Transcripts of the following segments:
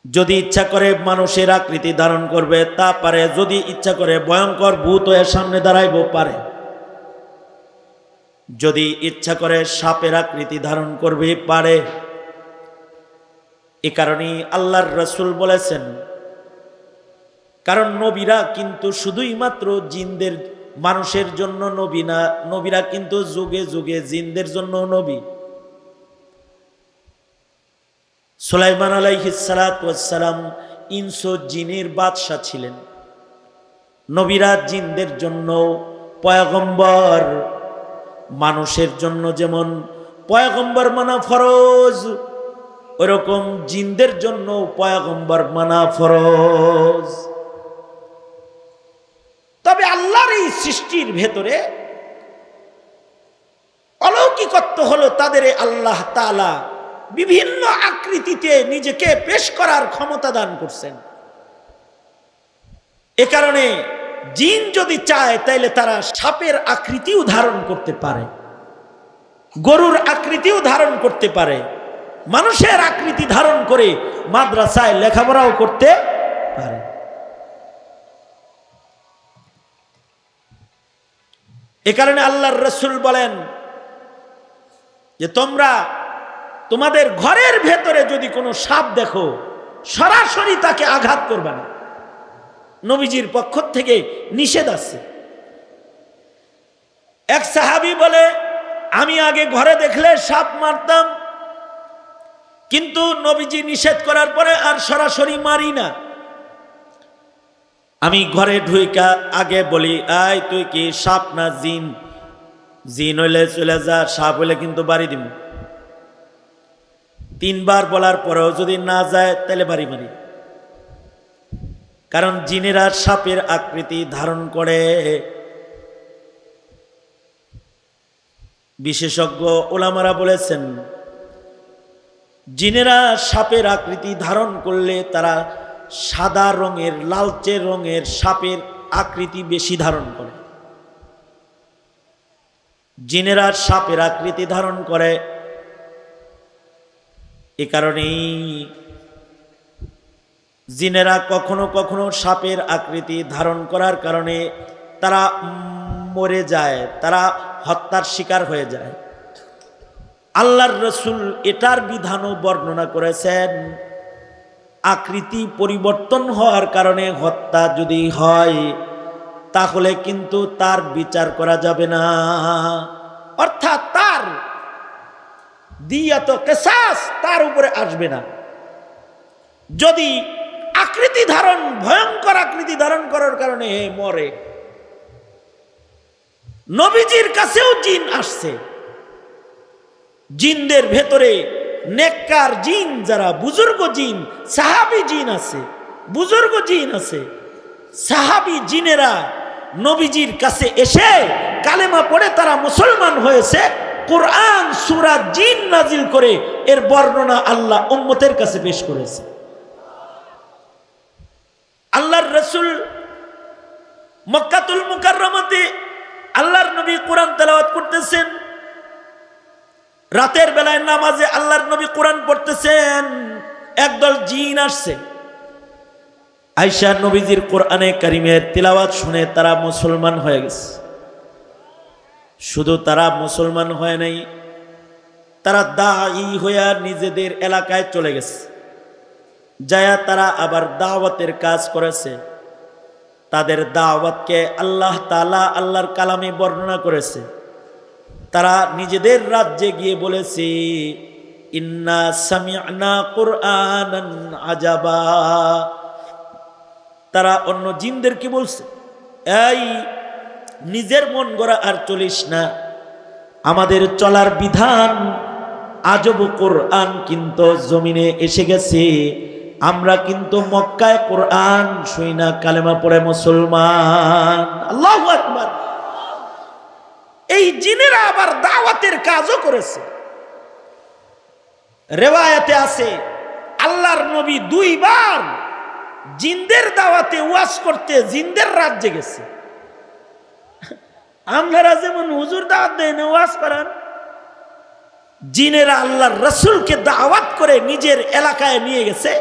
যদি ইচ্ছা করে মানুষের আকৃতি ধারণ করবে তা পারে, যদি ইচ্ছা করে ভয়ঙ্কর ভূত হয়ে সামনে দাঁড়াইব পারে, যদি ইচ্ছা করে সাপের আকৃতি ধারণ করবে পারে। এ কারণেই আল্লাহর রাসূল বলেছেন, কারণ নবীরা কিন্তু শুধুই মাত্র জিনদের মানুষের জন্য নবী না, নবীরা কিন্তু যুগে যুগে জিনদের জন্য নবী। সুলাইমান আলাইহিস সালাতু ওয়াস সালাম ইনস ও জিনের বাদশা ছিলেন। নবীরা জিনদের জন্য পয়গম্বর, মানুষের জন্য যেমন পয়গম্বর মানা ফরজ, ওরকম জিনদের জন্য পয়গম্বর মানা ফরজ। তবে আল্লাহর এই সৃষ্টির ভেতরে অলৌকিকত্ব হলো তাদের আল্লাহ তাআলা বিভিন্ন আকৃতিতে নিজেকে পেশ করার ক্ষমতা দান করছেন। এ কারণে জিন যদি চায় তাইলে তারা সাপের আকৃতিও ধারণ করতে পারে, গরুর আকৃতিও ধারণ করতে পারে, মানুষের আকৃতি ধারণ করে মাদ্রাসায় লেখাপড়াও করতে পারে। এ কারণে আল্লাহর রাসূল বলেন যে তোমরা তোমাদের ঘরের ভেতরে যদি কোনো সাপ দেখো সরাসরি তাকে আঘাত করবে না, নবীজির পক্ষ থেকে নিষেধ আছে। এক সাহাবী বলে, আমি আগে ঘরে দেখলে সাপ মারতাম, কিন্তু নবীজি নিষেধ করার পরে আর সরাসরি মারি না। আমি ঘরে ঢুইকা আগে বলি, আয় তুই কি সাপ না জিন? জিন হইলে চলে যা, সাপ হইলে কিন্তু বাড়ি দিব। 3 বার বলার পরেও যদি না যায় তাহলে বাড়ি মারি। কারণ জিনেরা সাপের আকৃতি ধারণ করে। বিশেষজ্ঞ ওলামারা বলেছেন, জিনেরা সাপের আকৃতি ধারণ করলে তারা সাদা রঙের, লালচে রঙের সাপের আকৃতি বেশি ধারণ করে। জিনেরা সাপের আকৃতি ধারণ করে। এ কারণেই জিনেরা কখনো কখনো সাপের আকৃতি ধারণ করার কারণে তারা মরে যায়, তারা হত্যার শিকার হয়ে যায়। আল্লাহর রাসূল এটার বিধানও বর্ণনা করেছেন, আকৃতি পরিবর্তন হওয়ার কারণে হত্যা যদি হয় তাহলে কিন্তু তার বিচার করা যাবে না, অর্থাৎ তার দিয়াত কিসাস তার উপরে আসবে না। যদি আকৃতি ধারণ, ভয়ঙ্কর আকৃতি ধারণ করার কারণে মরে। নবীজির কাছেও জিন আসছে, জিনদের ভেতরে নেককার জিন যারা, বুজুর্গ জিন, সাহাবী জিন আছে, বুজুর্গ জিন আছে। সাহাবী জিনেরা নবীজির কাছে এসে কালেমা পড়ে তারা মুসলমান হয়েছে। কোরআন সূরা জিন নাজিল করে এর বর্ণনা আল্লাহ উম্মতের কাছে পেশ করেছে। আল্লাহর রাসূল মক্কাতুল মুকাররমাতে আল্লাহর নবী কোরআন তেলাওয়াত করতেছেন। রাতের বেলায় নামাজে আল্লাহর নবী কোরআন পড়তেছেন, একদল জিন আসছে। আয়েশা নবীজির কোরআনে কারিমের তিলাওয়াত শুনে তারা মুসলমান হয়ে গেছে। শুধু তারা মুসলমান হয় নাই, তারা দাঈ হইয়া নিজেদের এলাকায় চলে গেছে। যায়া তারা আবার দাওয়াতের কাজ করেছে। তাদের দাওয়াতকে আল্লাহ তাআলা আল্লাহর কালামে বর্ণনা করেছে। তারা নিজেদের রাজ্যে গিয়ে বলেছে, ইন্না সামি'না কুরআনান আজাবা। তারা অন্য জিনদেরকে বলছে, এই নিজের মন গড়া আর চলিস না, আমাদের চলার বিধান আজব কোরআন কিন্তু জমিনে এসে গেছে। আমরা কিন্তু মক্কায় কোরআন শুই না, কালেমা পড়ে মুসলমান। আল্লাহু আকবার। এই জিনেরা আবার দাওয়াতের কাজও করেছে। রিওয়ায়াতে আছে আল্লাহর নবী 2 বার জিনদের দাওয়াতে ওয়াজ করতে জিনদের রাজ্যে গেছে। আমরা যেমন হুজুর দাওয়াত দেন, ওয়াজ করেন, জিনেরা আল্লাহর রাসূলকে দাওয়াত করে নিজের এলাকায় নিয়ে গেছে।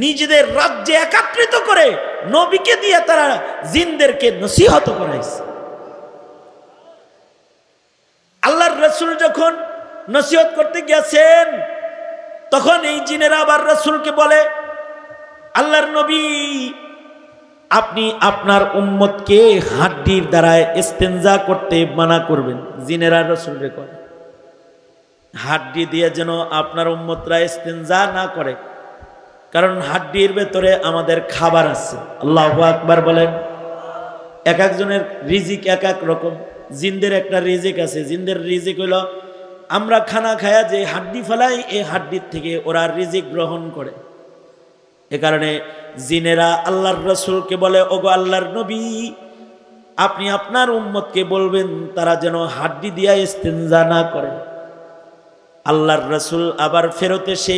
নিজেদের রাজ্যে একত্রিত করে নবীকে দিয়ে তারা জিনদেরকে নসিহত করাইছে। আল্লাহর রাসূল যখন নসিহত করতে গেছেন তখন এই জিনেরা আবার রাসূলকে বলে, আল্লাহর নবী আপনি আপনার উম্মতকে হাড্ডির দ্বারায় ইস্তেনজা করতে মানা করবেন। জিনেরা রাসূলকে করে হাড্ডি দিয়ে যেন আপনার উম্মতরা ইস্তেনজা না করে, কারণ হাড্ডির ভেতরে আমাদের খাবার আছে। আল্লাহু আকবার বলেন। এক একজনের রিজিক এক এক রকম। জিনদের একটা রিজিক আছে, জিনদের রিজিক হইল আমরা খানা খায়া যে হাড্ডি ফেলাই এই হাড্ডির থেকে ওরা রিজিক গ্রহণ করে। এ কারণে জিনেরা আল্লাহর রাসূলকে বলে, ওগো আল্লাহর নবী আপনি আপনার উম্মতকে বলবেন তারা যেন হাড্ডি দিয়া ইস্তেনজা না করে। আল্লাহর রাসূল আবার ফেরত এসে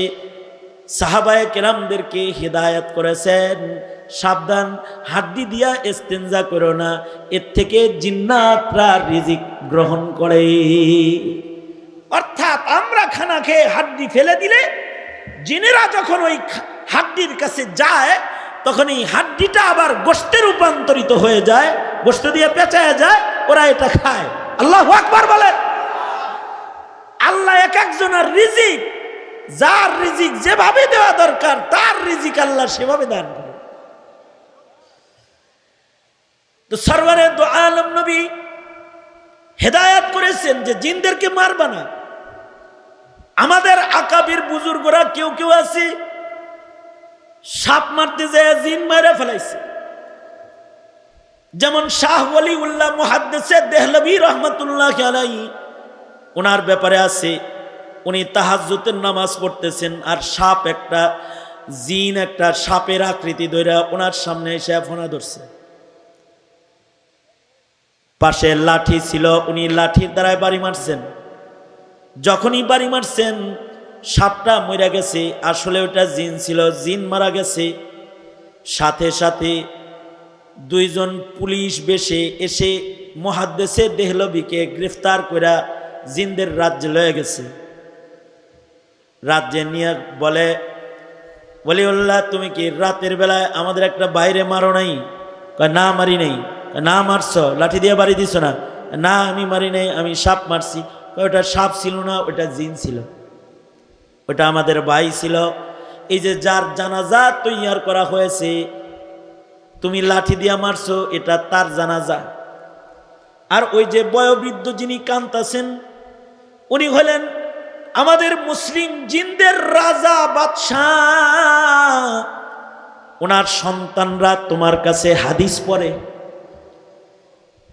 সাহাবায়ে কেরামদেরকে হিদায়াত করেছেন, সাবধান, হাড্ডি দিয়া ইস্তেনজা করো না, এর থেকে জিন্নাতরা রিজিক গ্রহণ করে। অর্থাৎ আমরা খানা খেয়ে হাড্ডি ফেলে দিলে জিনেরা যখন ওই হাড্ডির কাছে যায় তখন এই হাড্ডিটা আবার গোশতে রূপান্তরিত হয়ে যায়, গোশত দিয়ে পেঁচায়া যায়, ওরা এটা খায়। আল্লাহু আকবার বলেন। আল্লাহ এক একজনের রিজিক, যার রিজিক যেভাবে দেওয়া দরকার তার রিজিক আল্লাহ সেভাবে দান করে। তো সরওয়ারে দো আলম নবী হেদায়াত করেছেন যে জিনদেরকে মারবা না। আমাদের আকাবির বুজুর্গরা কেউ কেউ আছে সাপ মারতে যায় জিন মারা ফেলাইছে। যেমন শাহ ওয়ালিউল্লাহ মুহাদ্দিসে দেহলভী রহমাতুল্লাহি আলাইহি, ওনার ব্যাপারে আছে উনি তাহাজ্জুদের নামাজ পড়তেছেন আর সাপ একটা জিন একটা সাপের আকৃতি ধরে ওনার সামনে এসে ফোনা ধরছে। পাশে লাঠি ছিল, উনি লাঠির দ্বারায় বাড়ি মারছেন। যখনই বাড়ি মারছেন সাপটা মরে গেছে, আসলে ওটা জিন ছিল, জিন মারা গেছে। সাথে সাথে দুইজন পুলিশ বেশে এসে মুহাদ্দিসে দেহলভীকে গ্রেফতার করে জিনদের রাজ্যে লয়ে গেছে। রাজ্যে নিয়ে বলে, ওয়ালিউল্লাহ তুমি কি রাতের বেলায় আমাদের একটা বাইরে মারো নাই? কয় না মারি নাই। না মারছ, লাঠি দিয়ে বাড়ি দিছ না? না আমি মারি নাই, আমি সাপ মারছি। ওটা সাপ ছিল না, ওটা জিন ছিল, ওটা আমাদের ভাই ছিল। এই যে যার জানাজা তৈয়ার করা হয়েছে তুমি লাঠি দিয়া মারছো, এটা তার জানাজা। আর ওই যে বয়োবৃদ্ধ যিনি কান্তাছেন উনি হলেন আমাদের মুসলিম জিনদের রাজা বাদশাহ। ওনার সন্তানরা তোমার কাছে হাদিস পড়ে,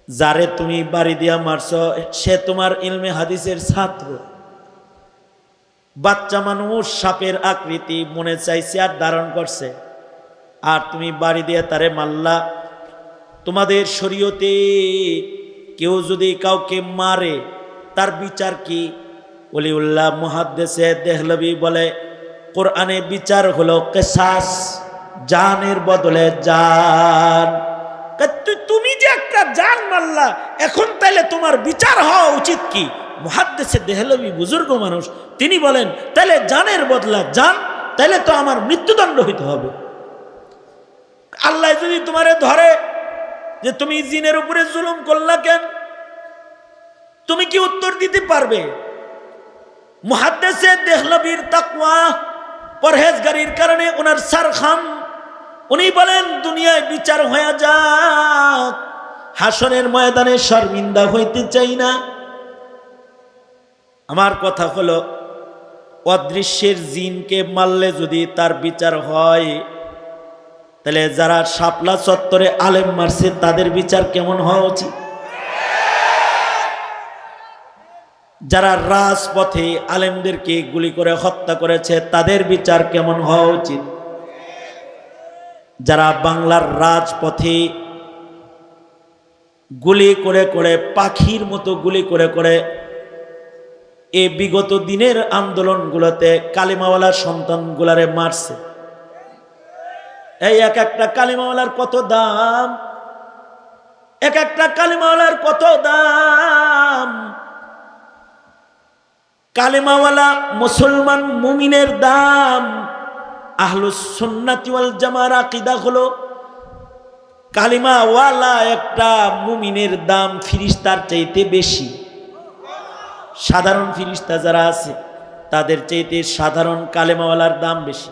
যারে তুমি বাড়ি দিয়া মারছো সে তোমার ইলমে হাদিসের ছাত্র। বাচ্চা মানুষ সাপের আকৃতি মনে চাইছে আর ধারণ করছে, আর তুমি বাড়ি দিয়ে তারে মারলা। তোমাদের শরীয়তে কেউ যদি কাউকে মারে তার বিচার কি? ওলিউল্লাহ মুহাদ্দিসে দেহলভী বলে, কোরআনে বিচার হলো কিসাস, জানের বদলে জান। তুমি যে একটা জান মারলা, এখন তাইলে তোমার বিচার হওয়া উচিত কি? মুহাদ্দিসে দেহলভী বুজুর্গ মানুষ, তিনি বলেন তাইলে জানের বদলা জান, তাইলে তো আমার মৃত্যুদণ্ড হইতে হবে। আল্লাহ যদি তোমারে ধরে যে তুমি জিনের উপরে জুলুম করলা কেন, তুমি কি উত্তর দিতে পারবে? মুহাদ্দিসে দেহলভীর তাকওয়া পরহেজগারির কারণে ওনার সারখাম, উনি বলেন দুনিয়ায় বিচার হয়ে যাক, হাসরের ময়দানে শর্মিন্দা হইতে চাই না। আমার কথা হলো অদৃশ্যের জিনকে মারলে যদি তার বিচার হয়, তাহলে যারা শাপলা চত্বরে আলেম মারছে তাদের বিচার কেমন হওয়া উচিত? যারা রাজপথে আলেমদেরকে গুলি করে হত্যা করেছে তাদের বিচার কেমন হওয়া উচিত? যারা বাংলার রাজপথে গুলি করে করে পাখির মতো গুলি করে করে এই বিগত দিনের আন্দোলনগুলোতে কালিমাওয়ালা সন্তানগুলারে মারছে, এই এক একটা কালিমাওয়ালার কত দাম, এক একটা কালিমাওয়ালার কত দাম। কালিমাওয়ালা মুসলমান মুমিনের দাম আহলুস সুন্নাতি ওয়াল জামার আকীদা হলো কালিমাওয়ালা একটা মুমিনের দাম ফিরিস্তার চাইতে বেশি। সাধারণ ফিরিস্তা যারা আছে তাদের চাইতে সাধারণ কালেমাওয়ালার দাম বেশি।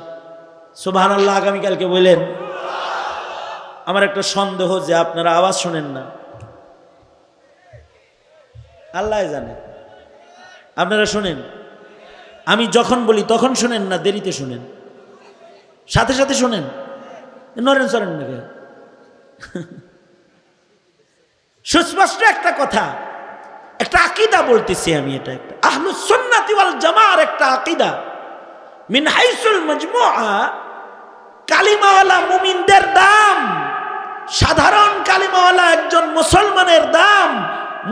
সুবহানাল্লাহ আগামীকালকে বললেন। আমার একটা সন্দেহ যে আপনারা আওয়াজ শোনেন না, আল্লাহ জানে। আপনারা শোনেন, আমি যখন বলি তখন শোনেন না দেরিতে শোনেন, সাথে সাথে শোনেন, নরেন সরেন নাকি? সুস্পষ্ট একটা কথা, একটা আকীদা বলতেছি আমি, এটা একটা আহলুস সুন্নাতি ওয়াল জামার একটা আকীদা। মিন হাইসুল মাজমুআ কালিমাওয়ালা মুমিনদের দাম, সাধারণ কালিমাওয়ালা একজন মুসলমানের দাম,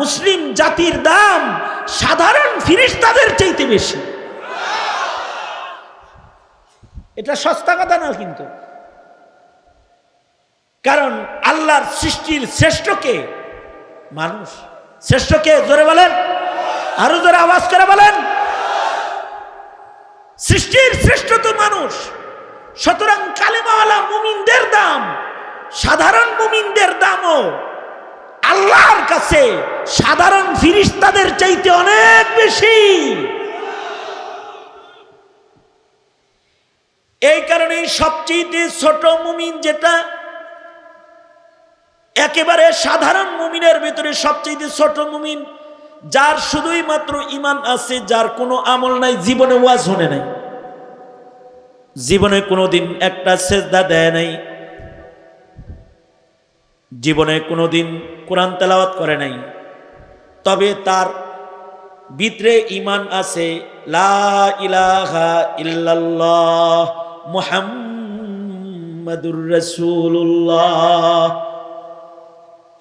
মুসলিম জাতির দাম সাধারণ ফিরিস্তাদের চাইতে বেশি। এটা সস্তা কথা না কিন্তু, কারণ আল্লাহর সৃষ্টির শ্রেষ্ঠকে মানুষ, শ্রেষ্ঠকে জোরে বলেন, আরো জোরে আওয়াজ করে বলেন। সৃষ্টির শ্রেষ্ঠ তো মানুষ, সুতরাং কালিমাওয়ালা মুমিনদের দাম সাধারণ মুমিনদের দামও আল্লাহর কাছে সাধারণ ফিরিস্তাদের চাইতে অনেক বেশি। এই কারণে সবচেয়ে ছোট মুমিন যেটা, একেবারে সাধারণ মুমিনের ভিতরে সবচেয়ে ছোট মুমিন, যার শুধুই মাত্র ঈমান আছে, যার কোনো আমল নাই, জীবনে ওয়াজ শুনে নাই, জীবনে কোনোদিন একটা সেজদা দেয় নাই, জীবনে কোনোদিন কোরআন তেলাওয়াত করে নাই, তবে তার ভিতরে ঈমান আছে, লা ইলাহা ইল্লাল্লাহ মুহাম্মাদুর রাসূলুল্লাহ।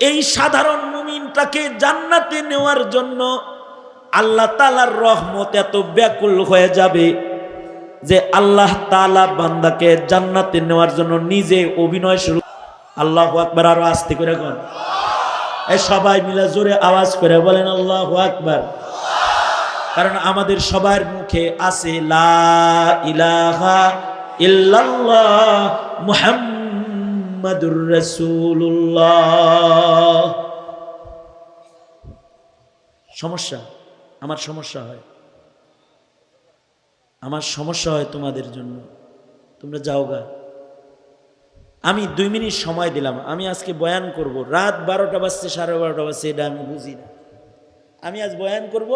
এই সাধারণ মুমিনটাকে জান্নাতে নেওয়ার জন্য আল্লাহ তাআলার রহমত এত ব্যাকুল হয়ে যাবে যে আল্লাহ তাআলা বান্দাকে জান্নাতে নেওয়ার জন্য নিজে অভিনয় শুরু। আল্লাহু আকবার, আরো আস্তে করে বলেন, এই সবাই মিলে জোরে আওয়াজ করে বলেন আল্লাহু আকবার। কারণ আমাদের সবার মুখে আছে লা ইলাহা ইল্লাল্লাহ মুহাম্মাদুর রাসূলুল্লাহ। সমস্যা, আমার সমস্যা হয়, আমার সমস্যা হয় তোমাদের জন্য। তোমরা যাও গা, আমি 2 মিনিট সময় দিলাম, আমি আজকে বয়ান করব, রাত 12টা বাজছে 12:30 বাজছে, এটা আমি বুঝি না। আমি আজ বয়ান করব,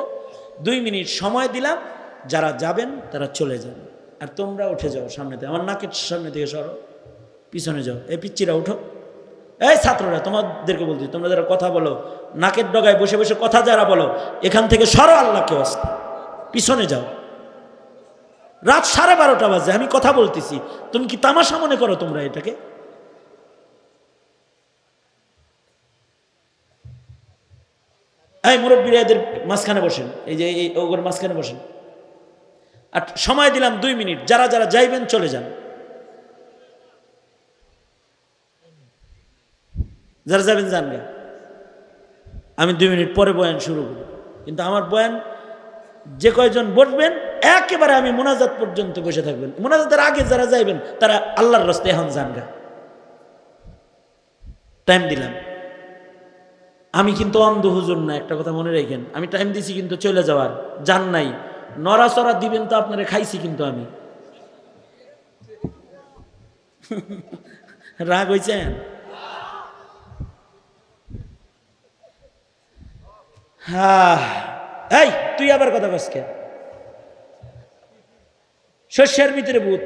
2 মিনিট সময় দিলাম, যারা যাবেন তারা চলে যাবেন, আর তোমরা উঠে যাও সামনে থেকে, আমার নাকের সামনে থেকে সরো, পিছনে যাও। এই পিচ্চিরা উঠো, এই ছাত্ররা তোমাদেরকে বলছি, তোমরা যারা কথা বলো, নাকের ডগায় বসে বসে কথা যারা বলো, এখান থেকে সরো, আল্লাহকে ওয়াস্তে পিছনে যাও। রাত 12:30 বাজে, আমি কথা বলতেছি, তুমি কি তামাশা মনে করো তোমরা এটাকে? এই মুরব্বীরা এদের মাঝখানে বসেন, এই যে ওগর মাঝখানে বসেন। আর সময় দিলাম 2 মিনিট, যারা যারা যাইবেন চলে যান, যারা যাবেন যান গে। আমি 2 মিনিট পরে বয়ান শুরু করব, কিন্তু আমার বয়ান যে কয়জন বসবেন একেবারে আমি মোনাজাত পর্যন্ত বসে থাকবেন। মোনাজাতের আগে যারা যাইবেন তারা আল্লাহর রাস্তায় এখন যান গা। টাইম দিলাম, আমি কিন্তু অন্ধ হুজুর না, একটা কথা মনে রাখেন। আমি টাইম দিছি কিন্তু চলে যাওয়ার, জান নাই। নড়াচড়া দিবেন তো আপনারা খাইছি কিন্তু আমি। রাগ হয়েছেন? হ্যাঁ, এই তুই আবার কথা বলছ কেন? শস্যের ভিতরে ভূত,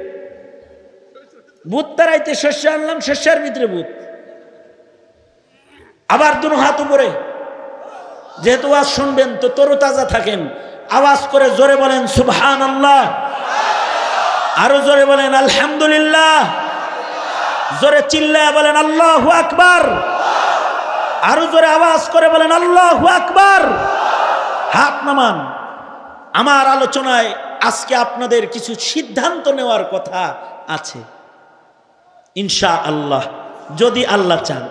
ভূত তারাইতে শস্য আনলাম, শস্যের ভিতরে ভূত। আবার দুনো হাত উপরে, যেহেতু আওয়াজ শুনবেন তো তরতাজা থাকেন, আওয়াজ করে জোরে বলেন সুবহানাল্লাহ, আরো জোরে বলেন আলহামদুলিল্লাহ, জোরে চিল্লায় বলেন আল্লাহু আকবার, আরো জোরে আওয়াজ করে বলেন আল্লাহু আকবার। হাত নামান। আমার আলোচনায় আজকে আপনাদের কিছু সিদ্ধান্ত নেওয়ার কথা আছে ইনশাআল্লাহ, যদি আল্লাহ চান।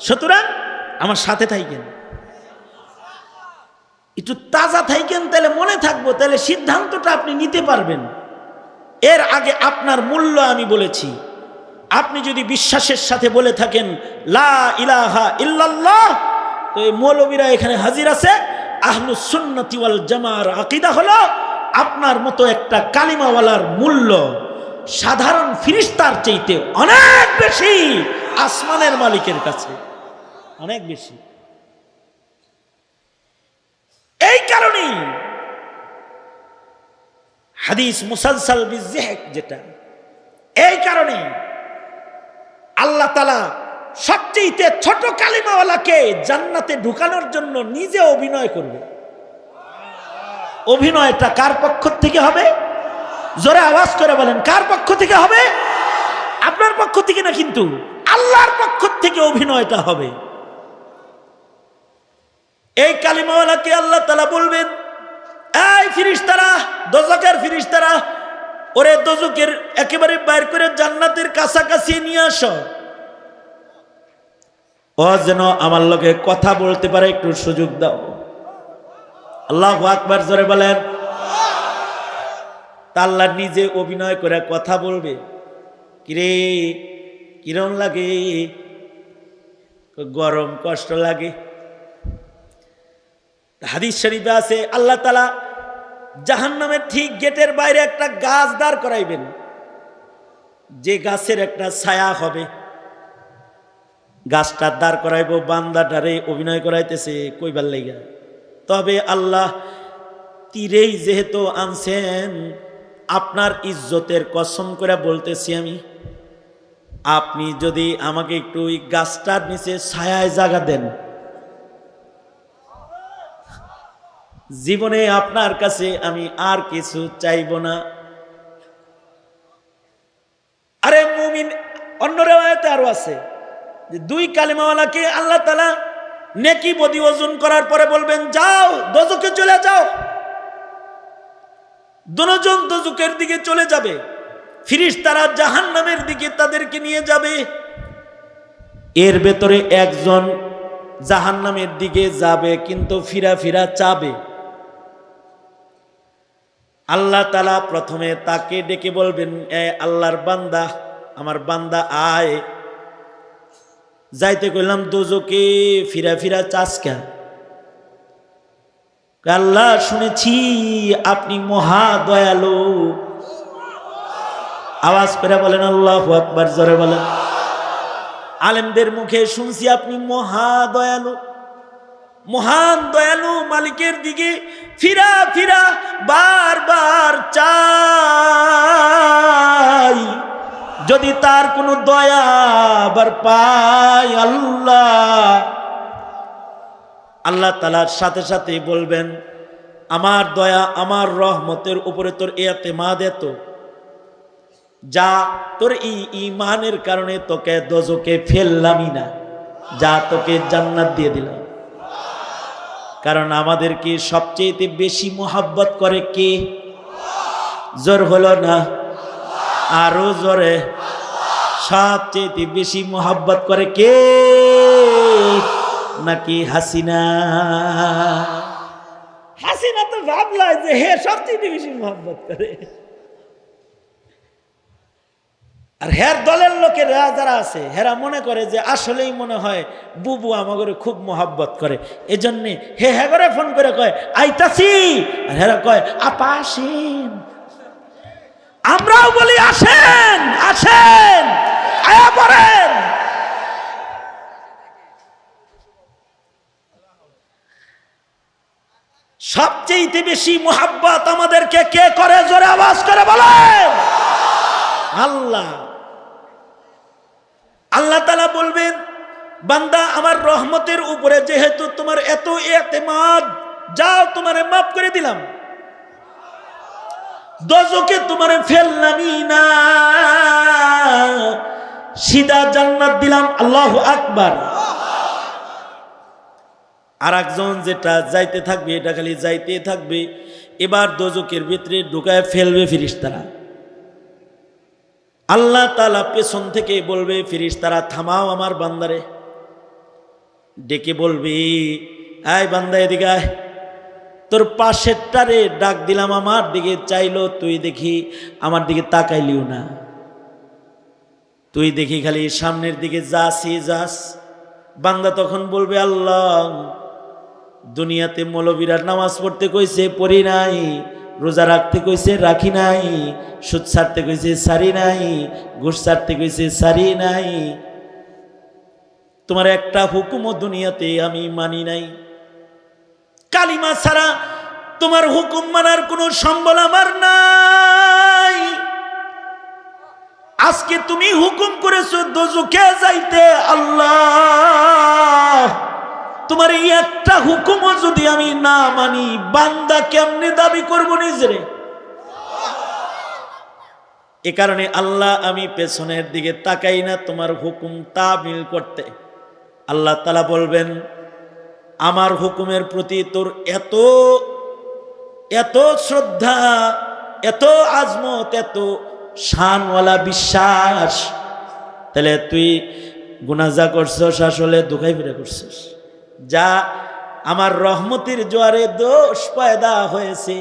সুতরাং আমার সাথে থাকেন, একটু তাজা থাকেন, তাহলে মনে থাকবো, তাহলে সিদ্ধান্তটা আপনি নিতে পারবেন। এর আগে আপনার মূল্য আমি বলেছি। আপনি যদি বিশ্বাসের সাথে বলে থাকেন লা ইলাহা ইল্লাল্লাহ, তো এই মৌলবীরা এখানে হাজির আছে। আহলুস সুন্নাতি ওয়াল জামার আকীদা হলো আপনার মতো একটা কালিমাওয়ালার মূল্য সাধারণ ফিরিস্তার চাইতে অনেক বেশি আসমানের মালিকের কাছে, অনেক বেশি। এই কারণেই হাদিস মুসালসাল বিযিহক, যেটা এই কারণে আল্লাহ তাআলা সবচেয়ে ছোট কালিমাওয়ালাকে জান্নাতে ঢুকানোর জন্য নিজে অভিনয় করবে। অভিনয়টা কার পক্ষ থেকে হবে? জোরে আওয়াজ করে বলেন, কার পক্ষ থেকে হবে? আপনার পক্ষ থেকে না, কিন্তু আল্লাহর পক্ষ থেকে অভিনয়টা হবে। এই কালিমাওয়ালাকে আল্লাহ তাআলা বলবেন, এই ফেরেশতারা, দোজখের ফেরেশতারা, ওরে দোজখের একেবারে বাইর করে জান্নাতের কাছাকাছি নিয়ে আসো। ও যেন আমার লগে কথা বলতে পারে, একটু সুযোগ দাও। আল্লাহু আকবার, জোরে বলেন। তা আল্লাহ নিজে অভিনয় করে কথা বলবে। কিরে, কিরম লাগে? গরম, কষ্ট লাগে। হাদিস শরীফে আছে আল্লাহ তাআলা জাহান্নামের ঠিক গেটের বাইরে একটা গাছ দাঁড় করাইবেন, যে গাছের একটা ছায়া হবে। গাছটা দাঁড় করাইব, বান্দাটারে অভিনয় করাইতেছে কইবার লাইগা। তবে আল্লাহ তীরেই যেহেতু আনছেন, আপনার ইজ্জতের কসম করে বলতেছি আমি, আপনি যদি আমাকে একটু ওই গাছটার নিচে ছায়ায় জায়গা দেন, জীবনে আপনার কাছে আমি আর কিছু চাইব না। আরে মুমিন, অন্য রিওয়ায়াতে আরো আছে যে দুই কালিমাওয়ালাকে আল্লাহ তাআলা নেকি বদি ওজন করার পরে বলবেন, যাও দোজখে চলে যাও। দুজন দোজখের দিকে চলে যাবে, ফেরেশতারা জাহান্নামের দিকে তাদেরকে নিয়ে যাবে। এর ভেতরে একজন জাহান্নামের দিকে যাবে, কিন্তু ফিরা ফিরা চাবে। আল্লাহ তাআলা প্রথমে তাকে ডেকে বলবেন, এ আল্লাহর বান্দা, আমার বান্দা আয়। যাইতে কইলাম দোজখে, ফিরা ফিরা চাসকা। আল্লাহ শুনেছি আপনি মহা দয়ালু। আওয়াজ করে বলেন আল্লাহু আকবার, জোরে বলেন। আলেমদের মুখে শুনছি আপনি মহা দয়ালু। মহান দয়ালু মালিকের দিকে ফিরা ফিরা বারবার চাই, যদি তার কোনো দয়া আবার পাই আল্লাহ তাআলার সাথে সাথে বলবেন, আমার দয়া আমার রহমতের উপরে তোর এতেমাদ এত, যা তোর ঈমানের কারণে তোকে দোজখে ফেললামই না, যা তোকে জান্নাত দিয়ে দিলাম। কারণ আমাদেরকে সবচেয়ে বেশি মোহাব্বত করে কে? জোর হলো না, আরো জোরে। সবচেয়ে বেশি মোহাব্বত করে কে? নাকি হাসিনা? হাসিনা তো ভাবলা যে হে সবচেয়ে বেশি মোহাব্বত করে, আর হের দলের লোকেরা যারা আছে হেরা মনে করে যে আসলেই মনে হয় বুবু আমাকে খুব মোহাব্বত করে, এজন্যে হে হে করে ফোন করে কয় আইতাছি, আর হেরা কয় আপা আসেন। আমরাও বলি আসেন আসেন, আয়া পড়েন। সবচেয়ে বেশি মোহাব্বত আমাদেরকে কে করে? জোরে আওয়াজ করে বলেন আল্লাহ। আল্লাহ তাআলা বলবেন, বান্দা আমার রহমতের উপরে যেহেতু তোমার এত এতেমাদ, যাও তোমারে মাফ করে দিলাম, দোজখে তোমারে ফেললামই না, সিধা জান্নাত দিলাম। আল্লাহু আকবার। আর একজন যেটা যাইতে থাকবে, এটা খালি যাইতে থাকবে। এবার দোজখের ভিতরে ঢুকায় ফেলবে ফেরেশতারা। আল্লাহ তাআলা পেছন থেকে বলবে, ফেরেশতারা থামাও আমার বান্দারে। ডেকে বলবে, আয় বান্দা এদিকে আয়। তোর পাশেরটারে ডাক দিলাম, আমার দিকে চাইলো, তুই দেখি আমার দিকে তাকাইলিও না, তুই দেখি খালি সামনের দিকে যাস। বান্দা তখন বলবে, আল্লাহ, দুনিয়াতে মৌলবীরা নামাজ পড়তে কইছে পড়ি নাই, রোজা রাখতে কইছে রাখি নাই, সুদ ছাড়তে কইছে সারি নাই, ঘুষ ছাড়তে কইছে সারি নাই, তোমার একটা হুকুমও দুনিয়াতে আমি মানি নাই। কালিমা ছাড়া তোমার হুকুম মানার কোনো সম্বল আমার নাই। আজকে তুমি হুকুম করেছো দোজখে যাইতে, আল্লাহ, তোমার এই একটা হুকুমও যদি আমি না মানি, বান্দা কেমনে দাবি করবো নিজরে? এ কারণে আল্লাহ, আমি পেছনের দিকে তাকাই না তোমার হুকুম তামিল করতে। আল্লাহ তাআলা বলবেন, আমার হুকুমের প্রতি তোর এত এত শ্রদ্ধা, এত আজমত, এত শানওয়ালা বিশ্বাস, তাহলে তুই গুনাহ যা করছস আসলে দুঃখাই ফিরে করছস। যা আমার রহমতের জোয়ারে দোষ পয়দা হয়েছে,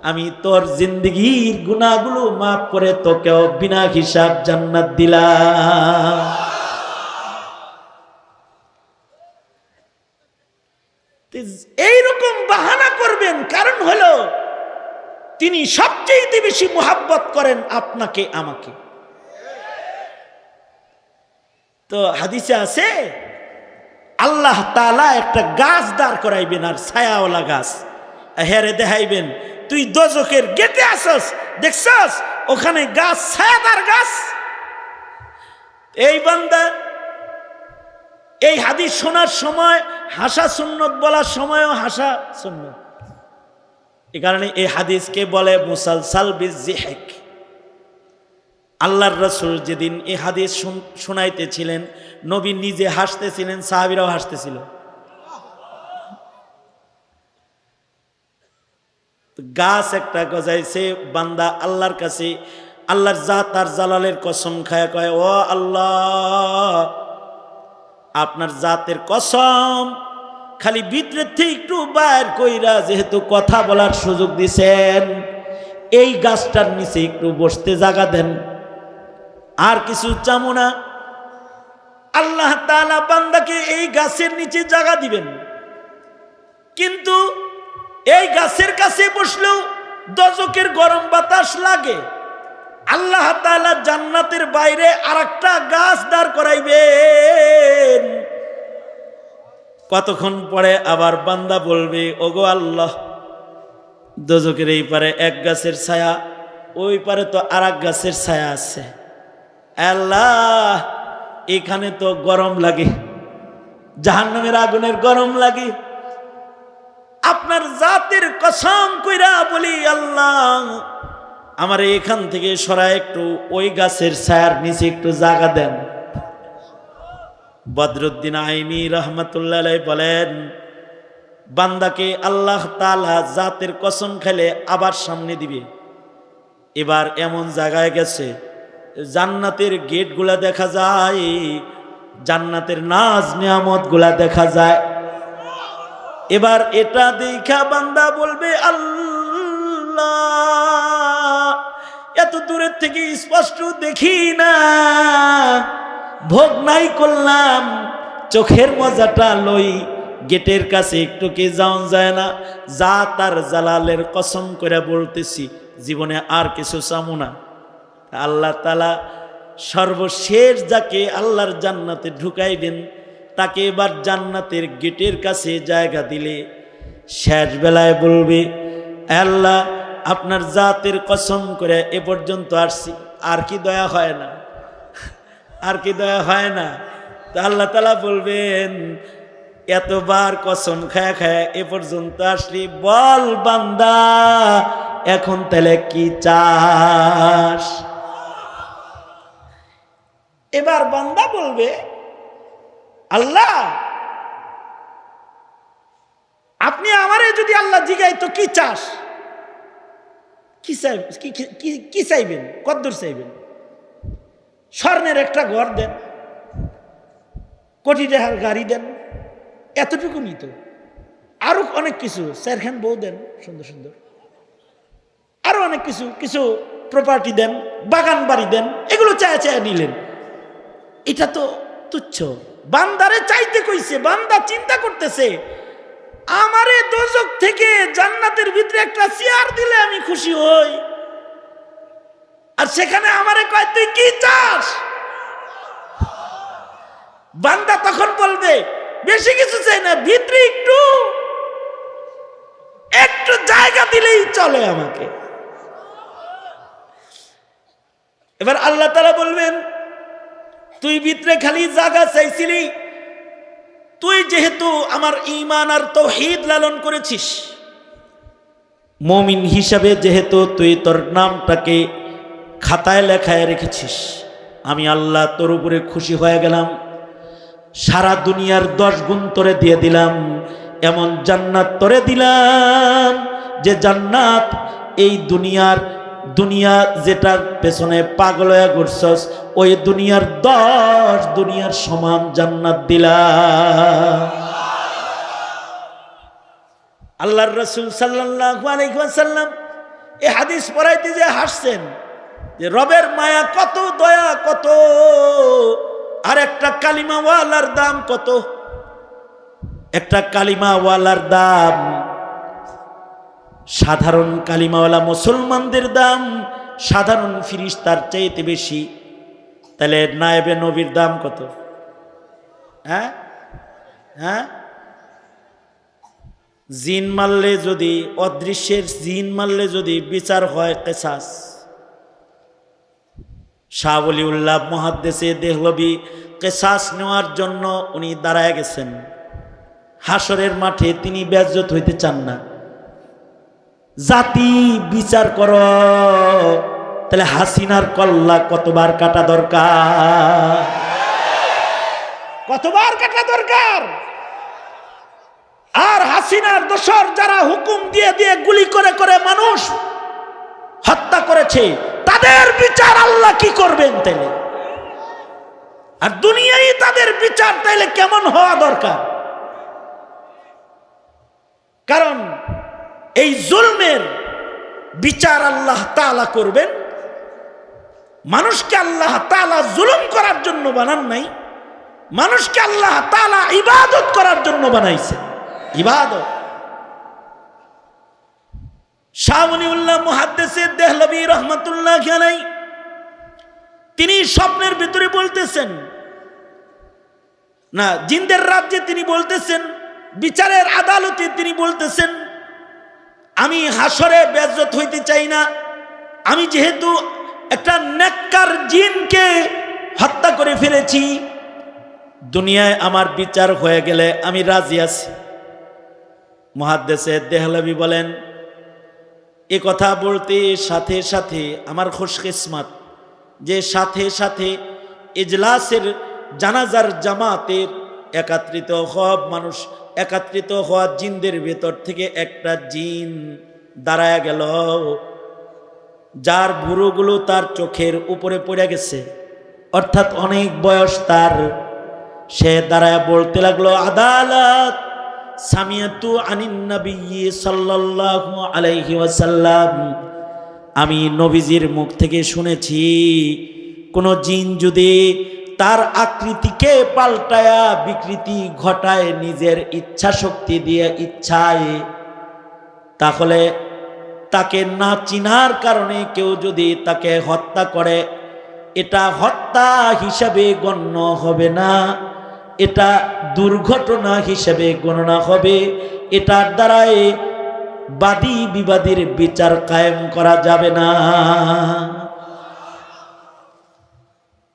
আমি তোর জিন্দগির গুনাহগুলো মাফ করে তোকেও বিনা হিসাব জান্নাত দিলাম। এইরকম বাহানা করবেন, কারণ হলো তিনি সবচেয়ে বেশি মোহাব্বত করেন আপনাকে আমাকে। তো হাদিসে আছে, আল্লাহ তাআলা একটা গাছ দাঁড় করাইবেন, আর ছায়াওয়ালা গাছ, হেরে দেখাইবেন, তুই দোজখের গেটে আসস, দেখছস ওখানে গাছ, ছায়াদার গাছ। এই বান্দা এই হাদিস শোনার সময় হাসা সুন্নত, বলার সময়ও হাসা সুন্নত। এই কারণে এই হাদিসকে বলে মুসালসাল বিযিহক। আল্লাহর রাসূল যেদিন এই হাদিস শোনাইতেছিলেন, নবী নিজে হাসতেছিলেন, সাহাবীরাও হাসতেছিল। গাছ একটা গজাইছে, বান্দা আল্লাহর কাছে আল্লাহর জাত আর জালালের কসম খায় কয়, ও আল্লাহ, আপনার জাতের কসম, খালি ভিতরের থেকে একটু বাইর কইরা যেহেতু কথা বলার সুযোগ দিছেন, এই গাছটার নিচে একটু বসতে জায়গা দেন, আর কিছু চামু না। আল্লাহ তাআলা বান্দাকে এই গাছের নিচে জায়গা দিবেন, কিন্তু এই গাছের কাছে বসলেও দোজখের গরম বাতাস লাগে। আল্লাহ তাআলা জান্নাতের বাইরে আরেকটা গাছ দাঁড় করাইবেন। কতক্ষণ পরে আবার বান্দা বলবে, ওগো আল্লাহ, দোজখের এই পারে এক গাছের ছায়া, ওই পারে তো আর এক গাছের ছায়া আছে, আল্লাহ এখানে তো গরম লাগে, জাহান্নামের আগুনের গরম লাগে। আপনার জাতের কসম কইরা বলি, আল্লাহ আমার এখান থেকে সরায় একটু ওই গাছের ছায়ার নিচে একটু জায়গা দেন। বদরুদ্দিন আইনি রহমতুল্লাহ আলাইহি বলেন, বান্দাকে আল্লাহ তাআলা জাতের কসম খেলে আবার সামনে দিবে। এবার এমন জায়গায় গেছে, জান্নাতের গেটগুলা দেখা যায়, জান্নাতের নাজ নিয়ামত গুলা দেখা যায়। এবার এটা দেখা বান্দা বলবে, আল্লাহ, এত দূরের থেকে স্পষ্ট দেখি না, ভোগ নাই করলাম, চোখের মজাটা লই, গেটের কাছে একটু কি যাওয়া যায় না? জাত আর জালালের কসম করে বলতেছি, জীবনে আর কিছু চামু না। আল্লাহ তাআলা সর্বশেষ যাকে আল্লাহর জান্নাতে ঢুকাইবেন, তাকে এবার জান্নাতের গেটের কাছে জায়গা দিলে শেষ বেলায় বলবে, আল্লাহ আপনার জাতের কসম করে এ পর্যন্ত আসছি, আর কি দয়া হয় না? আর কি দয়া হয় না? তো আল্লাহ তাআলা বলবেন, এতবার কসম খায়া খায়া এ পর্যন্ত আসলি, বল বান্দা এখন তাহলে কি চাস? এবার বান্দা বলবে, আল্লাহ আপনি আমারে যদি আল্লাহ জিগাই তো কি চাস, কি চাইবেন, কদ্দুর চাইবেন? স্বর্ণের একটা ঘর দেন, কোটি টাকার গাড়ি দেন, এতটুকু নিত। আরো অনেক কিছু, চারখান বউ দেন সুন্দর সুন্দর, আরো অনেক কিছু কিছু প্রপার্টি দেন, বাগান বাড়ি দেন, এগুলো চায় চায় নিলেন। এটা তো তুচ্ছ। বান্দারে চাইতে কইছে, বান্দা চিন্তা করতেছে আমারে দোজখ থেকে জান্নাতের ভিতরে একটা চেয়ার দিলে আমি খুশি হই, আর সেখানে আমারে কয় তুই কি চাস? বান্দা তখন বলবে বেশি কিছু চাই না, ভিতরে একটু একটু জায়গা দিলেই চলে আমাকে। এবার আল্লাহ তাআলা বলবেন তুই ভিতরে খালি জায়গা চাইছিলি, তুই যেহেতু আমার ঈমান আর তাওহীদ লালন করেছিস, মুমিন হিসাবে যেহেতু তুই তোর নামটাকে খাতায় লেখায় রেখেছিস, আমি আল্লাহ তোর উপরে খুশি হয়ে গেলাম, সারা দুনিয়ার 10 গুণ তোরে দিয়ে দিলাম, এমন জান্নাত তোরে দিলাম যে জান্নাত এই দুনিয়া যেটার পেছনে পাগল হয়ে ঘুরছস ওই দুনিয়ার 10 দুনিয়ার সমান জান্নাত দিলাম। আল্লাহর রাসূল সাল্লাল্লাহু আলাইহি ওয়াসাল্লাম এই হাদিস পড়াইতে যে হাসছেন যে রবের মায়া কত, দয়া কত, আর একটা কালিমাওয়ালার দাম কত। একটা কালিমাওয়ালার দাম সাধারণ কালিমাওয়ালা মুসলমানদের দাম সাধারণ ফিরিস্তার চাইতে বেশি। তাহলে নায়েবে নবীর দাম কত? হ্যাঁ হ্যাঁ, জিন মারলে যদি, অদৃশ্যের জিন মারলে যদি বিচার হয় কিসাস, শাহ ওলিউল্লাহ মুহাদ্দিসে দেহলভী কিসাস নেওয়ার জন্য উনি দাঁড়ায় গেছেন হাসরের মাঠে। তিনি বেজ্জত হইতে চান না। জাতি বিচার করো, তাহলে হাসিনার কল্লা কতবার কাটা দরকার, কতবার কাটা দরকার। আর হাসিনার দোসর যারা হুকুম দিয়ে দিয়ে গুলি করে করে মানুষ হত্যা করেছে তাদের বিচার আল্লাহ কি করবেন তাইলে? আর দুনিয়ায় তাদের বিচার তাইলে কেমন হওয়া দরকার? কারণ এই জুলমের বিচার আল্লাহ তাআলা করবেন। মানুষকে আল্লাহ তাআলা জুলুম করার জন্য বানান নাই, মানুষকে আল্লাহ তাআলা ইবাদত করার জন্য বানাইছে। ইবাদত। শাহ ওলিউল্লাহ মুহাদ্দিসে দেহলভী রাহমাতুল্লাহি আলাইহি তিনি স্বপ্নের ভিতরে বলতেছেন না, জিনদের রাজ্যে তিনি বলতেছেন, বিচারের আদালতে তিনি বলতেছেন আমি হাসরে বেজ্জত হইতে চাই না, আমি যেহেতু একটা নেককার জিনকে হত্যা করে ফেলেছি, দুনিয়ায় আমার বিচার হয়ে গেলে আমি রাজি আছি। মুহাদ্দিসে দেহলভী বলেন এ কথা বলতে সাথে সাথে আমার খুশকিসমত যে সাথে সাথে ইজলাসের জানাজার জামাতের একত্রিত হওয়া মানুষ, একত্রিত হওয়া জিনদের ভেতর থেকে একটা জিন দাঁড়ায় গেল, যার ভুরুগুলো তার চোখের উপরে পড়ে গেছে, অর্থাৎ অনেক বয়স তার। সে দাঁড়ায় বলতে লাগলো আদালত সামিয়াতু আনিন নবী সাল্লাল্লাহু আলাইহি ওয়াসাল্লাম, আমি নবীজির মুখ থেকে শুনেছি কোন জিন যদি তার আকৃতিকে পাল্টায়া বিকৃতি ঘটায় নিজের ইচ্ছা শক্তি দিয়ে ইচ্ছায়, তাহলে তাকে না চিনার কারণে কেউ যদি তাকে হত্যা করে এটা হত্যা হিসাবে গণ্য হবে না, এটা দুর্ঘটনা হিসেবে গণনা হবে, এটার দ্বারাই বাদী বিবাদীর বিচার কায়েম করা যাবে না।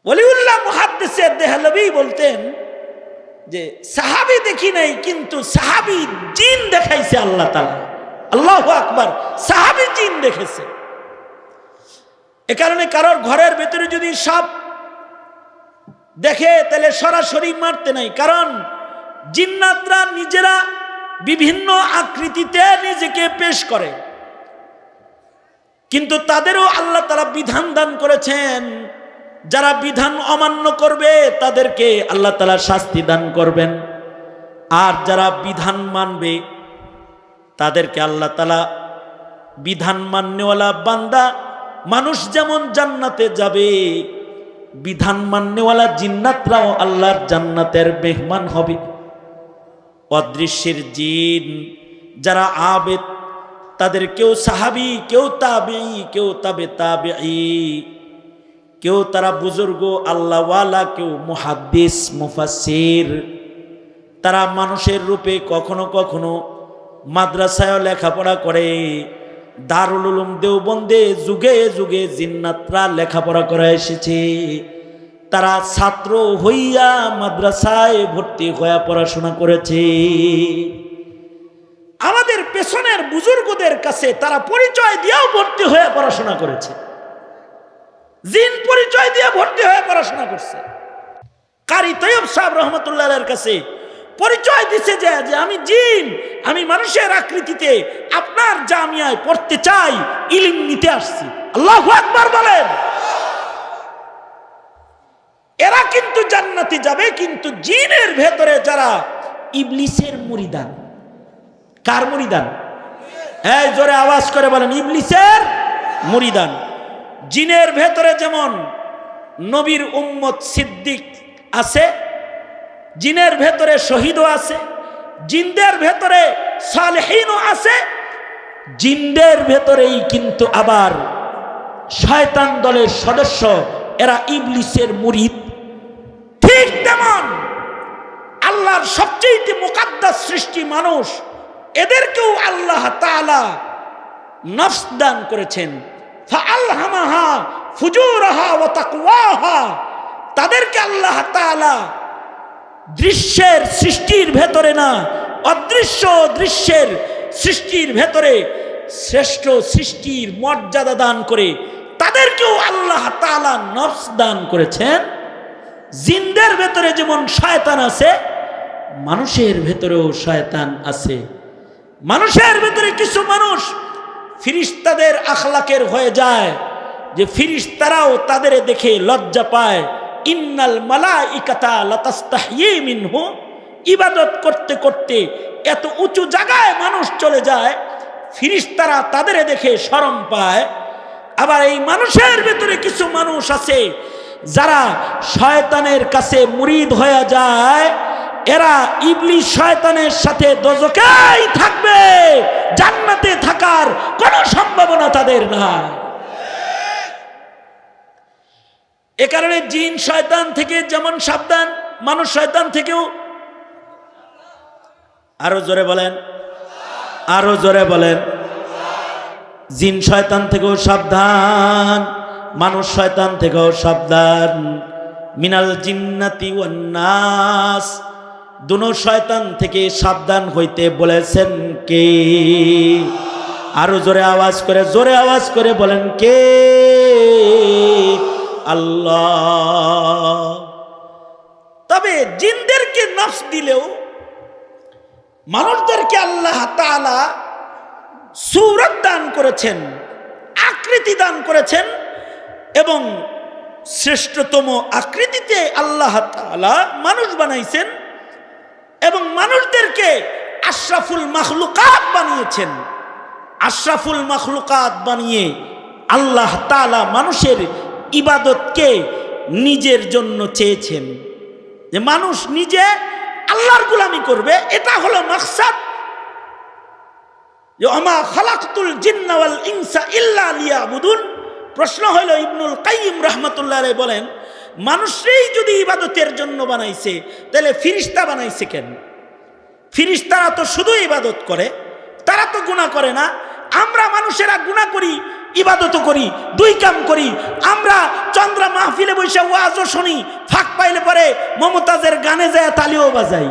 ওলিউল্লাহ মুহাদ্দিসে দেহলভী বলতেন যে সাহাবী দেখি নাই, কিন্তু সাহাবী জিন দেখাইছে আল্লাহ তাআলা। আল্লাহু আকবার, সাহাবী জিন দেখেছে। এ কারণে কারোর ঘরের ভেতরে যদি সাপ দেখে তাহলে সরাসরি মারতে নাই, কারণ জিন্নাতরা নিজেরা বিভিন্ন আকৃতিতে নিজেকে পেশ করে, কিন্তু তাদেরও আল্লাহ তাআলা বিধান দান করেছেন, যারা বিধান অমান্য করবে তাদেরকে আল্লাহ তাআলা শাস্তি দান করবেন, আর যারা বিধান মানবে তাদেরকে আল্লাহ তাআলা বিধান মান্যওয়ালা বান্দা মানুষ যেমন জান্নাতে যাবে, বিধান মান্যওয়ালা জিন্নাতরাও আল্লাহর জান্নাতের মেহমান হবে। অদৃশ্যের জিন যারা আবেদ, তাদের কেউ সাহাবী, কেউ তাবেঈ, কেউ তাবে তাবেঈ, কেউ তারা বুজুর্গ আল্লাহওয়ালা, কেউ মুহাদ্দিস মুফাসসির। তারা মানুষের রূপে কখনো কখনো মাদ্রাসায় লেখাপড়া করে। দারুল উলুম দেওবন্দে যুগে যুগে জিন্নাতরা লেখাপড়া করে এসেছে। তারা ছাত্র হইয়া মাদ্রাসায় ভর্তি হইয়া পড়াশোনা করেছে। আমাদের পেছনের বুজুর্গদের কাছে তারা পরিচয় দিয়েও ভর্তি হয়ে পড়াশোনা করেছে। জিন পরিচয় দিয়ে ভর্তি হয়ে পড়াশোনা করছে। কারি তৈয়ব সাহেব রহমতুল্লাহের কাছে পরিচয় দিছে যে আমি জিন, আমি মানুষের আকৃতিতে আপনার জামিয়ায় পড়তে চাই, ইলম নিতে আসছি। আল্লাহু আকবার বলেন। এরা কিন্তু জান্নাতে যাবে, কিন্তু জিনের ভেতরে যারা ইবলিসের মুরিদান। কার মুরিদান? এই জোরে আওয়াজ করে বলেন, ইবলিসের মুরিদান। জিনের ভেতরে যেমন নবীর উম্মত সিদ্দিক আছে, জিনের ভেতরে শহীদও আছে, জিনদের ভেতরে সালেহীনও আছে, জিনদের ভেতরেই কিন্তু আবার শয়তান দলের সদস্য, এরা ইবলিসের মুরিদ। ঠিক তেমন আল্লাহর সবচেয়ে মুকাদ্দাস সৃষ্টি মানুষ, এদেরকেও আল্লাহ তাআলা নফস দান করেছেন। ফাআলহামাহা ফুজুরাহা ওয়া তাকওয়াহা। তাদেরকে আল্লাহ তাআলা দৃশ্যের সৃষ্টির ভেতরে না, অদৃশ্য দৃশ্যের সৃষ্টির ভেতরে শ্রেষ্ঠ সৃষ্টির মর্যাদা দান করে তাদেরকেও আল্লাহ তাআলা নফস দান করেছেন। জিনদের ভেতরে যেমন শয়তান আছে, মানুষের ভেতরেও শয়তান আছে। মানুষের ভেতরে কিছু মানুষ ফিরিস্তাদের আখলাকের হয়ে যায়, যে ফিরিস্তারাও তাদের দেখে লজ্জা পায়। ইন্নাল মালাইকাতা লাতাস্তাহয়ী মিনহু। ইবাদত করতে করতে এত উঁচু জায়গায় মানুষ চলে যায়, ফিরিস্তারা তাদের দেখে শরম পায়। আবার এই মানুষের ভেতরে কিছু মানুষ আছে যারা শয়তানের কাছে মুরিদ হয়ে যায়, এরা ইবলিস শয়তানের সাথে দোজখেই থাকবে, জান্নাতে থাকার কোনো সম্ভাবনা তাদের নাই। এ কারণে জিন শয়তান থেকে যেমন সাবধান, মানুষ শয়তান থেকেও। আরো জোরে বলেন, আরো জোরে বলেন। জিন শয়তান থেকেও সাবধান, মানুষ শয়তান থেকেও সাবধান। মিনাল জিন্নাতি ওয়ান নাস। দুনো শয়তান থেকে সাবধান হইতে বলেছেন কে? আরো জোরে আওয়াজ করে বলেন কে? আল্লাহ। তবে জিনদেরকে নফস দিলেও মানুষদেরকে আল্লাহ তাআলা সূরত দান করেছেন, আকৃতি দান করেছেন, এবং শ্রেষ্ঠতম আকৃতিতে আল্লাহ তাআলা মানুষ বানাইছেন এবং মানুষদেরকে আশরাফুল মাখলুকাত বানিয়েছেন। আশরাফুল মাখলুকাত বানিয়ে আল্লাহ তাআলা মানুষের ইবাদতকে নিজের জন্য চেয়েছেন, যে মানুষ নিজে আল্লাহর গোলামি করবে। এটা হলো মাকসাদ। যে ওমা খালাকতুল জিন্না ওয়াল ইনসা ইল্লা লিয়াবুদুন। প্রশ্ন হলো, ইবনুল কাইয়িম রাহমাতুল্লাহ আলাইহি বলেন, মানুষই যদি ইবাদতের জন্য বানাইছে, তাহলে ফিরিস্তা বানাইছে কেন? ফিরিস্তারা তো শুধু ইবাদত করে, তারা তো গুনাহ করে না। আমরা মানুষেরা গুনাহ করি, ইবাদত করি, দুই কাম করি। আমরা চন্দ্রা মাহফিলে বসে ওয়াজও শুনি, ফাঁক পাইলে পরে মমতাজের গানে যায় তালিও বাজাই।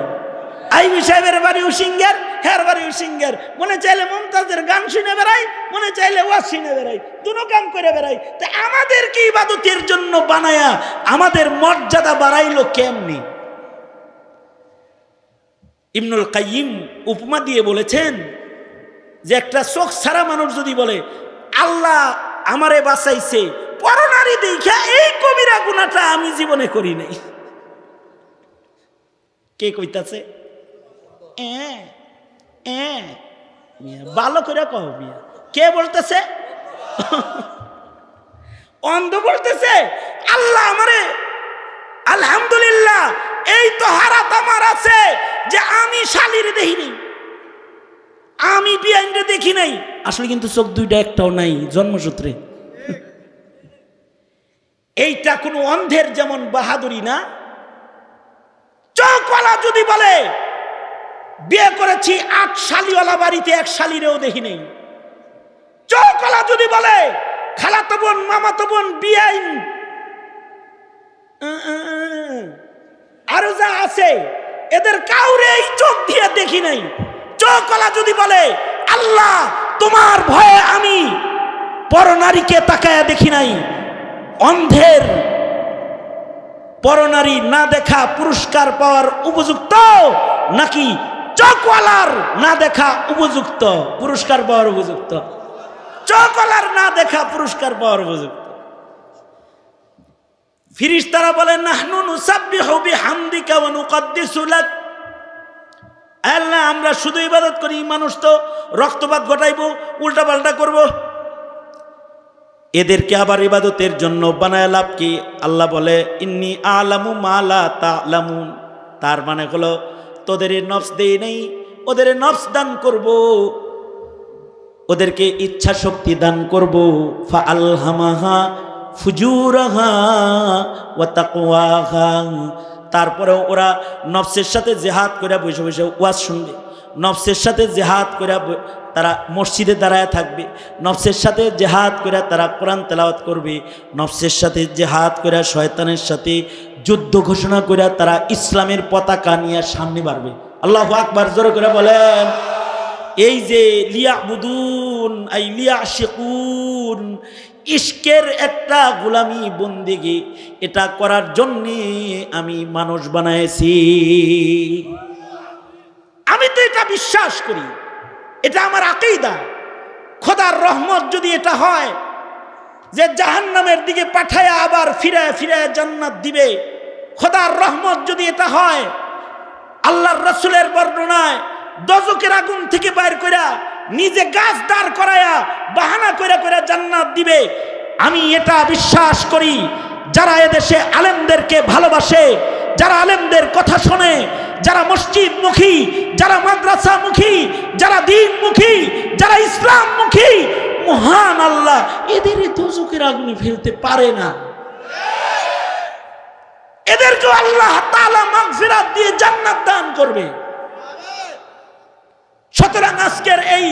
আইবি সাহেবের বাড়িও সিঙ্গার, হের বাড়িও সিঙ্গার। মনে চাইলে মমতাজের গান শুনে বেড়াই, মনে চাইলে ওয়াজ শুনে বেড়াই, দুটো কাম করে বেড়াই। তা আমাদেরকে ইবাদতের জন্য বানায়া আমাদের মর্যাদা বাড়াইলো কেমনি? ইবনুল কাইয়িম উপমা দিয়ে বলেছেন যে একটা চোখ ছাড়া মানুষ যদি বলে আল্লাহ আমারে বাঁচাইছে পরনারী দেখা, এই কবিরা গুনাহটা আমি জীবনে করি নাই। কে কইতাছে? মিয়া ভালো করে কও মিয়া, কে বলতেছে? অন্ধ বলতেছে আল্লাহ আমারে, আলহামদুলিল্লাহ এই তো হারাত আমার আছে যে আমি শালির দেখিনি, আমি বিআইনরে দেখি নাই। আসলে কিন্তু চোখ দুইটা একটাও নাই জন্মসূত্রে। এইটা কোনো অন্ধের যেমন বাহাদুরি না। চোখওয়ালা যদি বলে বিয়ে করেছি 8 শালিওয়ালা বাড়িতে 1 শালিরেও দেখি নেই, চোখওয়ালা যদি বলে খালাতো বোন মামাতো বোন বিআইন আরো যা আছে এদের কাউরে এই চোখ দিয়ে দেখি নাই, চোখওয়ালা যদি বলে আল্লাহ তোমার ভয়ে আমি পরনারীকে তাকায়া দেখি নাই, অন্ধের পরনারী না দেখা পুরস্কার পাওয়ার উপযুক্ত নাকি চোখওয়ালার না দেখা উপযুক্ত পুরস্কার পাওয়ার উপযুক্ত? চোখওয়ালার না দেখা পুরস্কার পাওয়ার উপযুক্ত। ফেরেশতারা বলেন নাহনু নুসাব্বিহু বিহামদিকা ওয়া নুকদ্দিসু লাক, আল্লাহ আমরা শুধু ইবাদত করি, মানুষ তো রক্তপাত ঘটাইবো, উল্টাপাল্টা করব, এদেরকে আবার ইবাদতের জন্য বানায় লাভ কি? আল্লাহ বলে ইন্নী আলামু মা লা তা'লামুন, তার মানে হলো তোদের নফস দেই নেই, ওদের নফস দান করব, ওদেরকে ইচ্ছা শক্তি দান করব। ফাআলহামাহা ফুজুরাহা ওয়া তাকওয়াহা, তারপরে ওরা নফসের সাথে জিহাদ করে বসে বসে ওয়াজ শুনবে, নফসের সাথে জিহাদ করে তারা মসজিদে দাঁড়ায় থাকবে, নফসের সাথে জিহাদ করে তারা কোরআন তেলাওয়াত করবে, নফসের সাথে জিহাদ করে শয়তানের সাথে যুদ্ধ ঘোষণা করে তারা ইসলামের পতাকা নিয়ে সামনে বাড়বে। আল্লাহু আকবার, জোরে করে বলেন। এই যে লিয়াবুদুন আই লিয়াশিকুন, ইশকের একটা গোলামি বন্দেগি, এটা করার জন্যে আমি মানুষ বানাইছি। আমি তো এটা বিশ্বাস করি, এটা আমার আকীদা। খোদার রহমত যদি এটা হয় যে জাহান্নামের দিকে পাঠায়া আবার ফিরায় ফিরায় জান্নাত দিবে, খোদার রহমত যদি এটা হয়, আল্লাহর রাসূলের বর্ণনায় দোজখের আগুন থেকে বাইর কইরা নিজে গাছ দাঁড় করায়া বাহানা কইরা কইরা জান্নাত দিবে, আমি এটা বিশ্বাস করি। যারা এদেশে আলেমদেরকে ভালোবাসে, যারা আলেমদের কথা শোনে, যারা মসজিদমুখী, যারা মাদ্রাসামুখী, যারা দ্বীনমুখী, যারা ইসলামমুখী, মহান আল্লাহ এদের দোজখের আগুনে ফেলতে পারে না। এদেরকে আল্লাহ তাআলা মাগফিরাত দিয়ে জান্নাত দান করবে। সুতরাং আজকের এই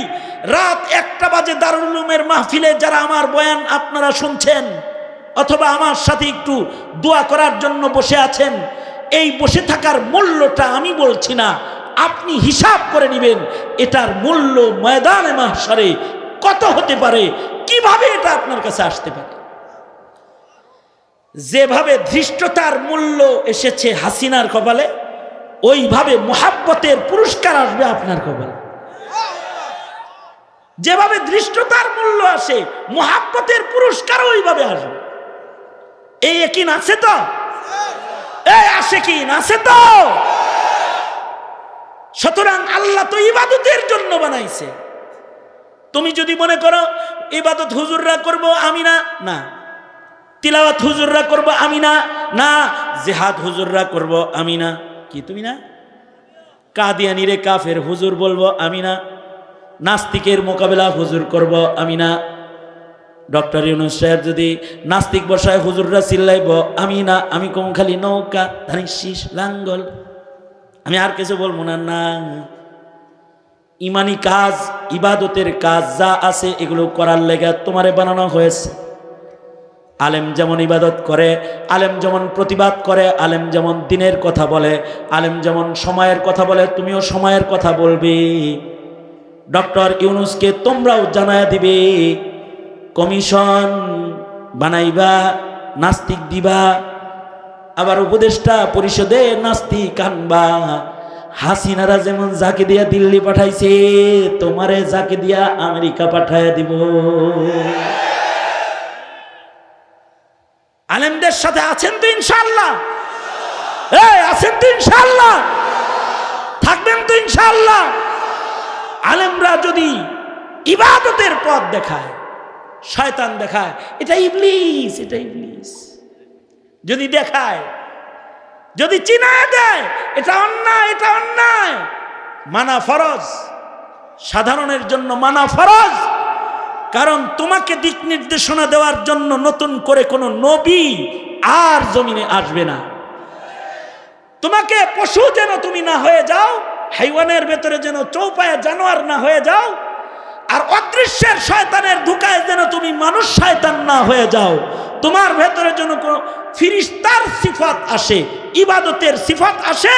রাত 1টা বাজে দারুল উলুমের মাহফিলে যারা আমার বয়ান আপনারা শুনছেন অথবা আমার সাথে একটু দোয়া করার জন্য বসে আছেন, এই বসে থাকার মূল্যটা আমি বলছি না, আপনি হিসাব করে নেবেন এটার মূল্য ময়দানে মাহশরে কত হতে পারে, কিভাবে এটা আপনার কাছে আসতে পারে। যেভাবে ধৃষ্টতার মূল্য এসেছে হাসিনার কপালে, ওইভাবে মুহাব্বতের পুরস্কার আসবে আপনার কপালে। যেভাবে ধৃষ্টতার মূল্য আসে, মুহাব্বতের পুরস্কার ওইভাবে আসবে। এই ইয়াকিন আছে তো? এই আশিকিন আছে তো? সুতরাং আল্লাহ তো ইবাদতের জন্য বানাইছে। তুমি যদি মনে করো ইবাদত হুজুররা করব আমি না, না। তিলাওয়াত হুজুররা করব আমি না, না। জিহাদ হুজুররা করব আমি না, কি তুমি না? কাদিয়ানিরে কাফের হুজুর বলবো আমি না। নাস্তিকের মোকাবেলা হুজুর করব আমি না। ডক্টর ইউনূস সাহেব যদি নাস্তিক বসায় হুজুররা চিল্লাইব আমি না। আমি কম খালি নৌকা ধানি শীষ লাঙ্গল, আমি আর কিছু বলবো না। না, ইমানি কাজ, ইবাদতের কাজ যা আছে এগুলো করার লেগে তোমারে বানানো হয়েছে। আলেম যেমন ইবাদত করে, আলেম যেমন প্রতিবাদ করে, আলেম যেমন দিনের কথা বলে, আলেম যেমন সময়ের কথা বলে, তুমিও সময়ের কথা বলবে। ডক্টর ইউনূসকে তোমরাও জানায় দিবে, কমিশন বানাইবা, নাস্তিক দিবা, আবার উপদেষ্টা পরিষদে নাস্তিক আনবা। হাসিনারা যেমন যাকে দিয়া দিল্লি পাঠাইছে, তোমারে যাকে দিয়া আমেরিকা পাঠায় দিব। আলেমদের সাথে আছেন তো ইনশাআল্লাহ? আছেন তো ইনশাআল্লাহ? থাকবেন তো ইনশাআল্লাহ? আলেমরা যদি ইবাদতের পথ দেখায়, শয়তান দেখায় এটা ইবলিস, এটা ইবলিস যদি দেখায়, যদি চিনায় দেয় এটা অন্যায়, এটা অন্যায়, মানা ফরজ, সাধারণের জন্য মানা ফরজ। কারণ তোমাকে দিক নির্দেশনা দেওয়ার জন্য নতুন করে কোনো নবী আর জমিনে আসবে না। তোমাকে পশু যেন তুমি না হয়ে যাও, হাইওয়ানের ভেতরে যেন চৌপায়া জানোয়ার না হয়ে যাও, আর অদৃশ্যের শয়তানের ধোঁকায় যেন তুমি মানুষ শয়তান না হয়ে যাও। তোমার ভেতরে যেন কোনো ফিরিস্তার সিফাত আসে, ইবাদতের সিফাত আসে।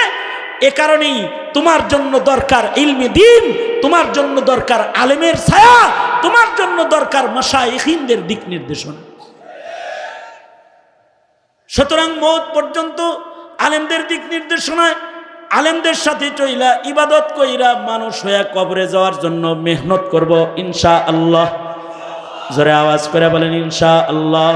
এ কারণেই তোমার জন্য দরকার ইলমে দ্বীন, তোমার জন্য দরকার আলেমের ছায়া, তোমার জন্য দরকার মাশায়েখিনদের দিক নির্দেশনা। সুতরাং মওত পর্যন্ত আলেমদের দিক নির্দেশনায়, আলেমদের সাথে চইলা ইবাদত কইরা মানুষ হয়ে কবরে যাওয়ার জন্য মেহনত করব ইনশাআল্লাহ। জোরে আওয়াজ করে বলেন ইনশাআল্লাহ।